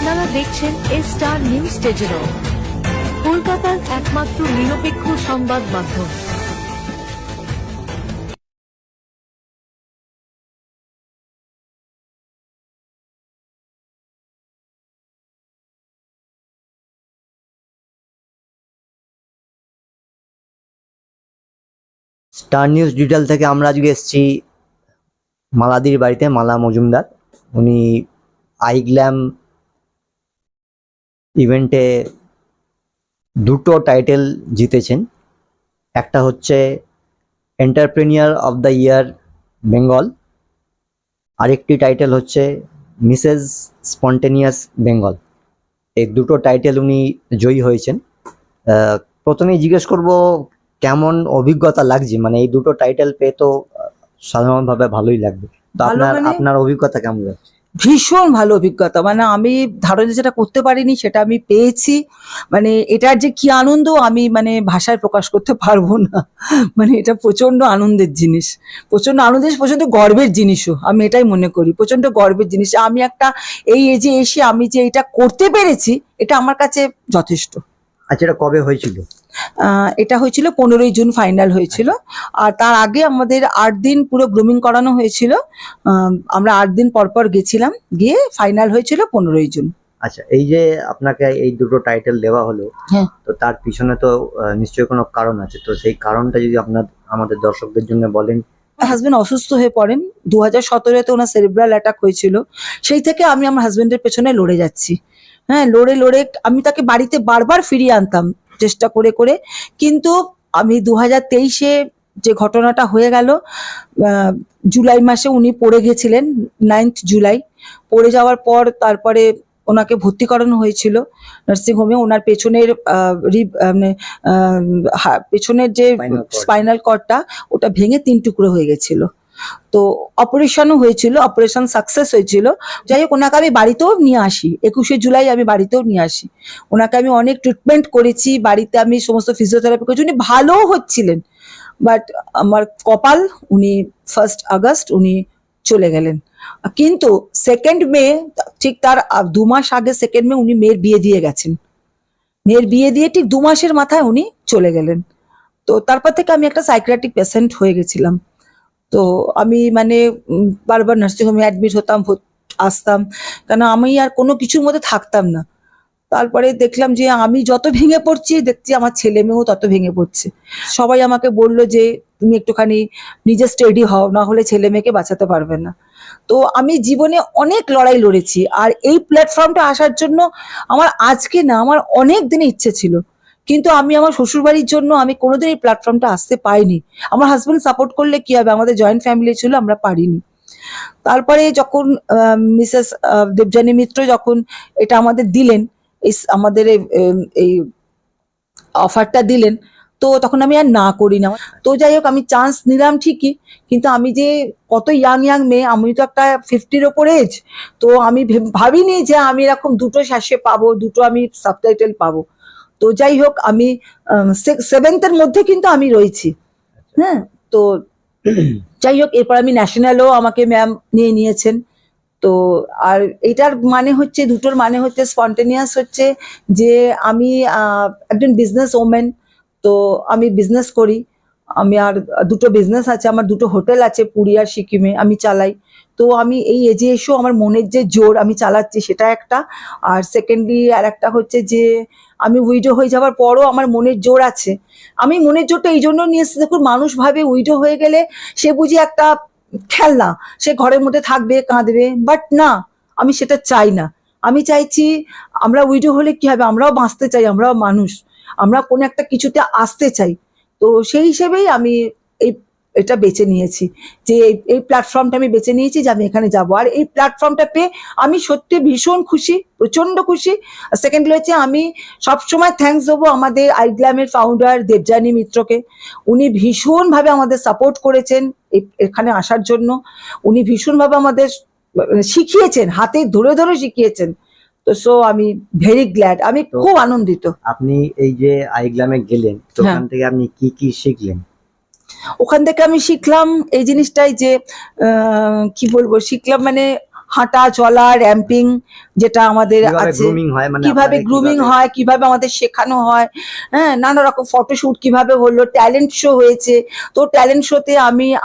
আপনারা দেখছেন star news television, কলকাতার একমাত্র নিরপেক্ষ সংবাদ মাধ্যম। স্টার নিউজ ডিজিটাল থেকে আমরা আজকে এসেছি মালাদির বাড়িতে। মালা মজুমদার, উনি আইগ্ল্যাম ইভেন্টে দুটো টাইটেল জিতেছেন। একটা হচ্ছে entrepreneur of the year Bengal, আরেকটি টাইটেল হচ্ছে মিসেস স্পন্টেনিয়াস বেঙ্গল। এই দুটো টাইটেল উনি জয়ী হয়েছেন। প্রথমেই জিজ্ঞেস করব কেমন অভিজ্ঞতা লাগছে, মানে এই দুটো টাইটেল পেয়ে তো সাধারণভাবে ভালোই লাগবে, তো আপনার অভিজ্ঞতা কেমন লাগছে? ভীষণ ভালো অভিজ্ঞতা, মানে আমি ধারণা যেটা করতে পারিনি সেটা আমি পেয়েছি। মানে এটার যে কি আনন্দ আমি মানে ভাষায় প্রকাশ করতে পারবো না। মানে এটা প্রচন্ড আনন্দের জিনিস, প্রচন্ড গর্বের জিনিসও, আমি এটাই মনে করি প্রচন্ড গর্বের জিনিস। আমি একটা এই এজে এসে আমি যে এটা করতে পেরেছি এটা আমার কাছে যথেষ্ট। আচ্ছা, এটা কবে হয়েছিল? এটা হয়েছিল 15ই জুন ফাইনাল হয়েছিল। আর তার আগে আমাদের 8 দিন পুরো গ্রুমিং করানো হয়েছিল। আমরা 8 দিন পর গেছিলাম, গিয়ে ফাইনাল হয়েছিল 15ই জুন। আচ্ছা, এই যে আপনাকে এই দুটো টাইটেল দেওয়া হলো, হ্যাঁ, তো তার পিছনে তো নিশ্চয়ই কোনো কারণ আছে, তো সেই কারণটা যদি আমাদের দর্শকদের জন্য বলেন। হাজবেন্ড অসুস্থ হয়ে পড়েন 2017-তে, ওনার সেরিব্রাল অ্যাটাক হয়েছিল। সেই থেকে আমি আমার হাজবেন্ডের পেছনে লড়ে যাচ্ছি। হ্যাঁ, লড়ে আমি তাকে বাড়িতে বারবার ফিরিয়ে আনতাম চেষ্টা করে, কিন্তু আমি 2023-এ যে ঘটনাটা হয়ে গেল, জুলাই মাসে উনি পড়ে গেছিলেন, 9th জুলাই। পড়ে যাওয়ার পর তারপরে ওনাকে ভর্তি করানো হয়েছিল নার্সিংহোমে। ওনার পেছনের পেছনের যে স্পাইনাল কর্ডটা ওটা ভেঙে 3 টুকরো হয়ে গেছিল। তো অপারেশনও হয়েছিল, অপারেশন সাকসেস হয়েছিল। যাই হোক, ওনাকে আমি বাড়িতেও নিয়ে আসি, 21শে জুলাই আমি বাড়িতেও নিয়ে আসি। ওনাকে আমি অনেক ট্রিটমেন্ট করেছি বাড়িতে, আমি সমস্ত ফিজিওথেরাপি করেছি, উনি ভালোও হচ্ছিলেন। বাট আমার কপাল, উনি 1 আগস্ট উনি চলে গেলেন। কিন্তু 2 মে, ঠিক তার 2 মাস আগে 2 মে উনি মেয়ের বিয়ে দিয়ে গেছেন। মেয়ের বিয়ে দিয়ে ঠিক 2 মাসের মাথায় উনি চলে গেলেন। তো তারপর থেকে আমি একটা সাইকিয়াট্রিক পেশেন্ট হয়ে গেছিলাম। তো আমি মানে বারবার নার্সিংহোমে অ্যাডমিট হতাম, আসতাম, কেন আমি আর কোনো কিছুর মধ্যে থাকতাম না। তারপরে দেখলাম যে আমি যত ভেঙে পড়ছি, দেখছি আমার ছেলে মেয়েও তত ভেঙে পড়ছে। সবাই আমাকে বললো যে তুমি একটুখানি নিজে স্টেডি হও, না হলে ছেলে মেয়েকে বাঁচাতে পারবে না। তো আমি জীবনে অনেক লড়াই লড়েছি, আর এই প্ল্যাটফর্মটা আসার জন্য আমার আজকে না, আমার অনেক দিনে ইচ্ছে ছিল, কিন্তু আমি আমার শ্বশুরবাড়ির জন্য আমি কোনোদিন এই প্ল্যাটফর্মটা আসতে পাইনি। আমার হাজবেন্ড সাপোর্ট করলে কি হবে, আমাদের জয়েন্ট ফ্যামিলি ছিল, আমরা পারিনি। তারপরে যখন মিসেস দেবযানী মিত্র যখন এটা আমাদের দিলেন, আমাদের এই অফারটা দিলেন, তো তখন আমি আর না করি না। তো যাই হোক, আমি চান্স নিলাম ঠিকই, কিন্তু আমি যে কত ইয়াং মেয়ে, আমি তো একটা 50-র ওপর এজ, তো আমি ভাবিনি যে আমি এরকম দুটো শ্বাসে পাবো, দুটো আমি সাবটাইটেল পাবো। তো যাই হোক, আমি 7th-এর মধ্যে কিন্তু আমি রয়েছি। হ্যাঁ, তো যাই হোক, এরপর আমি ন্যাশনালও আমাকে ম্যাম নিয়ে নিয়েছেন। তো আর এটার মানে হচ্ছে, দুটোর মানে হচ্ছে, স্পন্টেনিয়াস হচ্ছে যে আমি একজন বিজনেস ওমেন, তো আমি বিজনেস করি। আমি আর দুটো বিজনেস আছে, আমার দুটো হোটেল আছে পুরী আর সিকিমে, আমি চালাই। তো আমি এই এজে এসেও আমার মনের যে জোর আমি চালাচ্ছি সেটা একটা। আর সেকেন্ডলি আর একটা হচ্ছে যে আমি উইডো হয়ে যাওয়ার পরও আমার মনের জোর আছে। আমি মনের জোরটা এই জন্য নিয়ে এসেছি, দেখুন মানুষ ভাবে উইডো হয়ে গেলে সে বুঝি একটা খেলনা, সে ঘরের মধ্যে থাকবে, কাঁদবে, বাট না, আমি সেটা চাই না। আমি চাইছি আমরা উইডো হলে কি হবে, আমরাও বাঁচতে চাই, আমরাও মানুষ, আমরা কোনো একটা কিছুতে আসতে চাই। তো সেই হিসেবেই আমি এটা বেছে নিয়েছি, যে এই প্ল্যাটফর্মটা আমি বেছে নিয়েছি যে আমি এখানে যাব। আর এই প্ল্যাটফর্মটা পেয়ে আমি সত্যি ভীষণ খুশি, প্রচন্ড খুশি। সেকেন্ড হচ্ছে, আমি সবসময় থ্যাঙ্কস দেবো আমাদের আইগ্ল্যামের ফাউন্ডার দেবযানী মিত্রকে। উনি ভীষণভাবে আমাদের সাপোর্ট করেছেন এখানে আসার জন্য। উনি ভীষণভাবে আমাদের শিখিয়েছেন, হাতে ধরে শিখিয়েছেন। তো সো আমি ভেরি গ্ল্যাড, আমি খুব আনন্দিত। আপনি এই যে আইগ্ল্যামে গেলেন, তো ওখান থেকে আপনি কি শিখলেন? ওখান থেকে আমি শিখলাম এই জিনিসটাই যে কি বলবো, শিখলাম মানে হাঁটা চলা র্যাম্পিং যেটা আমাদের কিভাবে আছে, গ্রুমিং হয়, মানে কিভাবে আপনাদের গ্রুমিং হয়, কিভাবে আমাদের শেখানো হয়, হ্যাঁ, নানা রকম ফটোশুট কিভাবে হলো, ট্যালেন্ট শো হয়েছে। তো ট্যালেন্ট শোতে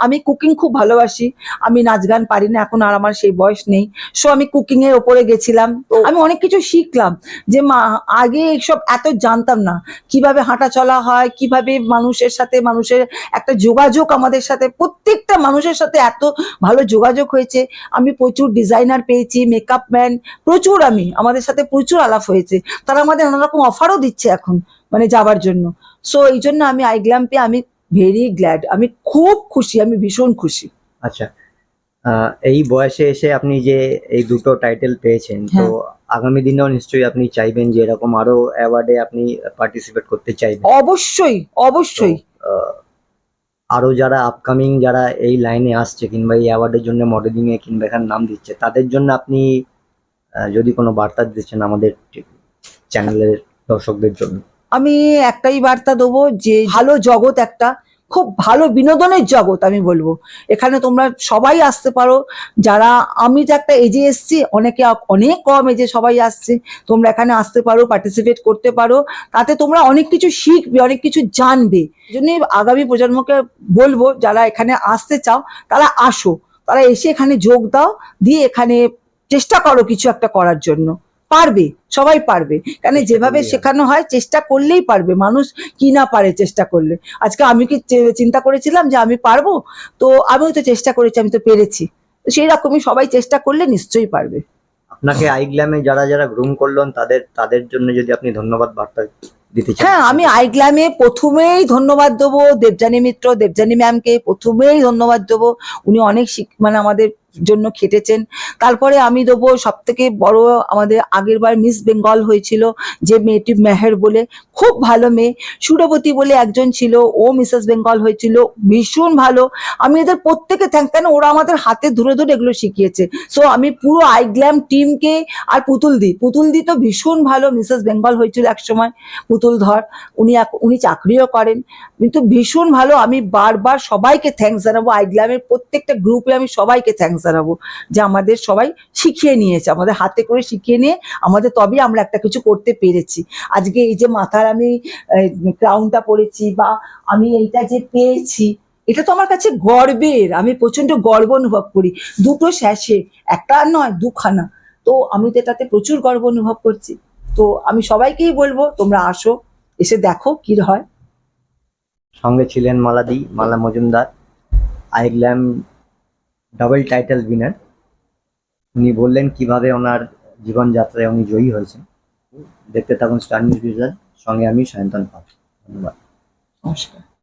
আমি কুকিং খুব ভালোবাসি, আমি নাচ গান পারি না এখন, আর আমার সেই বয়স নেই। সো আমি কুকিং এর ওপরে গেছিলাম, তো আমি অনেক কিছু শিখলাম যে আগে এইসব এত জানতাম না, কিভাবে হাঁটা চলা হয়, কিভাবে মানুষের সাথে মানুষের একটা যোগাযোগ, আমাদের সাথে প্রত্যেকটা মানুষের সাথে এত ভালো যোগাযোগ হয়েছে। আমি প্রচুর ডিজাইনার পেয়েছি, মেকআপ ম্যান প্রচুর, আমাদের সাথে প্রচুর আলাপ হয়েছে। তারা আমাদের নানা রকম অফারও দিচ্ছে এখন, মানে যাবার জন্য। সো এই জন্য আমি আইগ্ল্যাম পেয়ে আমি ভেরি গ্ল্যাড, আমি খুব খুশি, আমি ভীষণ খুশি। আচ্ছা, এই বয়সে এসে আপনি যে এই দুটো টাইটেল পেয়েছেন, তো আগামী দিনেও নিশ্চয়ই আপনি চাইবেন যে এরকম আরো অ্যাওয়ার্ডে আপনি পার্টিসিপেট করতে চাইবেন। অবশ্যই অবশ্যই। তো, আরো যারা আপকামিং যারা এই লাইনে আসছে কিংবা এই অ্যাওয়ার্ডের জন্য মডেলিং এ কিংবা এখানে নাম দিচ্ছে, তাদের জন্য আপনি যদি কোনো বার্তা দিচ্ছেন আমাদের চ্যানেলের দর্শকদের জন্য। আমি একটাই বার্তা দেবো যে ভালো জগৎ, একটা খুব ভালো বিনোদনের জগৎ আমি বলবো। এখানে তোমরা সবাই আসতে পারো, যারা, আমি তো একটা এজে এসছি, অনেকে অনেক কম এজে সবাই আসছে। তোমরা এখানে আসতে পারো, পার্টিসিপেট করতে পারো, তাতে তোমরা অনেক কিছু শিখবে, অনেক কিছু জানবে। এই জন্যই আগামী প্রজন্মকে বলবো, যারা এখানে আসতে চাও তারা আসো, তারা এসে এখানে যোগ দাও, দিয়ে এখানে চেষ্টা করো কিছু একটা করার জন্য। পারবে, সবাই পারবে, কারণ যেভাবে শেখানো হয় চেষ্টা করলেই পারবে মানুষ, কি না পারে চেষ্টা করলে। আজকে আমি কি চিন্তা করেছিলাম যে আমি পারবো? তো আমিও তো চেষ্টা করেছি, আমি তো পেরেছি। তো সেই রকমই সবাই চেষ্টা করলে নিশ্চয়ই পারবে। আপনাকে আইগ্ল্যামে যারা যারা গ্রুম করলেন তাদের জন্য যদি আপনি ধন্যবাদ বার্তা দিতে চান। হ্যাঁ, আমি আইগ্ল্যামে প্রথমেই ধন্যবাদ দেবো দেবযানী মিত্র, দেবযানী ম্যামকে প্রথমেই ধন্যবাদ দেবো। উনি অনেক মানে আমাদের জন্য খেটেছেন। তারপরে আমি দেবো সব থেকে বড়, আমাদের আগেরবার মিস বেঙ্গল হয়েছিল যে মেয়েটি, মেহের বলে, খুব ভালো মেয়ে। সুরবতী বলে একজন ছিল, ও মিসেস বেঙ্গল হয়েছিল, ভীষণ ভালো। আমি এদের প্রত্যেকে কেন ওরা আমাদের হাতে ধরে ধরে এগুলো শিখিয়েছে। সো আমি পুরো আইগ্ল্যাম টিমকে, আর পুতুলদি তো ভীষণ ভালো, মিসেস বেঙ্গল হয়েছিল একসময়, পুতুল ধর, উনি চাকরিও করেন, কিন্তু ভীষণ ভালো। আমি বারবার সবাইকে থ্যাঙ্কস জানাবো, আইগ্ল্যামের প্রত্যেকটা গ্রুপে আমি সবাইকে থ্যাঙ্কস জানাবো যে আমাদের সবাই শিখিয়ে নিয়েছে, আমাদের হাতে করে শিখিয়ে নিয়ে আমাদের, তবেই আমরা একটা কিছু করতে পেরেছি। আজকে এই যে মাথার আমি ক্রাউনটা পরেছি, বা আমি এইটা যে পেয়েছি, এটা তো আমার কাছে গর্বের, আমি প্রচন্ড গর্ব অনুভব করি। দুটো শ্যাসে, একটা নয় দুখানা, তো আমি তো এটাতে প্রচুর গর্ব অনুভব করছি। তো আমি সবাইকেই বলবো তোমরা আসো, এসে দেখো কি হয়। সঙ্গে ছিলেন Mala Majumdar, iGlam double title winner. উনি বললেন কিভাবে ওনার জীবনযাত্রায় উনি জয়ী হয়েছেন। দেখতে থাকুন স্টার নিউজ ভিশন, সঙ্গে আমি সায়ন্তন পাল। ধন্যবাদ। নমস্কার।